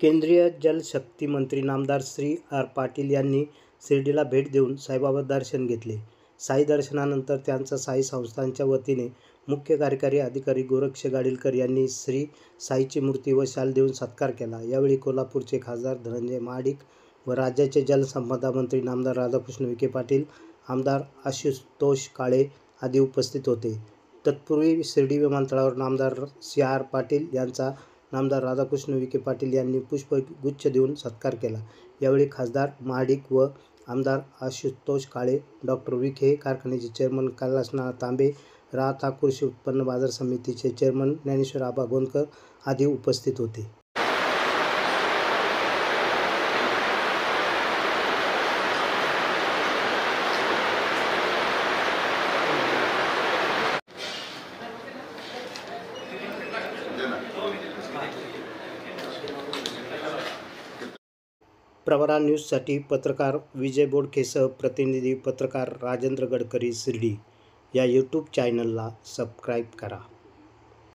केंद्रीय जलशक्ती मंत्री नामदार श्री आर. पाटील यांनी शिर्डीला भेट देऊन साईबाबा दर्शन घेतले. साई दर्शनानंतर त्यांचा साई संस्थानच्या वतीने मुख्य कार्यकारी अधिकारी गोरक्ष गाडीलकर यांनी श्री साईची मूर्ती व शाल देऊन सत्कार केला. यावेळी कोल्हापूरचे खासदार धनंजय महाडिक व राज्याचे जलसंपदा मंत्री नामदार राधाकृष्ण विखे पाटील, आमदार आशुतोष काळे आदी उपस्थित होते. तत्पूर्वी शिर्डी विमानतळावर नामदार सी. आर. पाटील यांचा नामदार राधाकृष्ण विखे पाटील यांनी पुष्पगुच्छ देऊन सत्कार केला. यावेळी खासदार महाडिक व आमदार आशुतोष काळे, डॉ. विखे, कारखान्याचे चेअरमन कैलासनाथ तांबे, राहता कृषी उत्पन्न बाजार समितीचे चेअरमन ज्ञानेश्वर आबा गोंदकर आदी उपस्थित होते. प्रवरा न्यूजसाठी पत्रकार विजय बोडकेसह प्रतिनिधी पत्रकार राजेंद्र गडकरी, शिर्डी. या यूट्यूब चॅनलला सबस्क्राईब करा.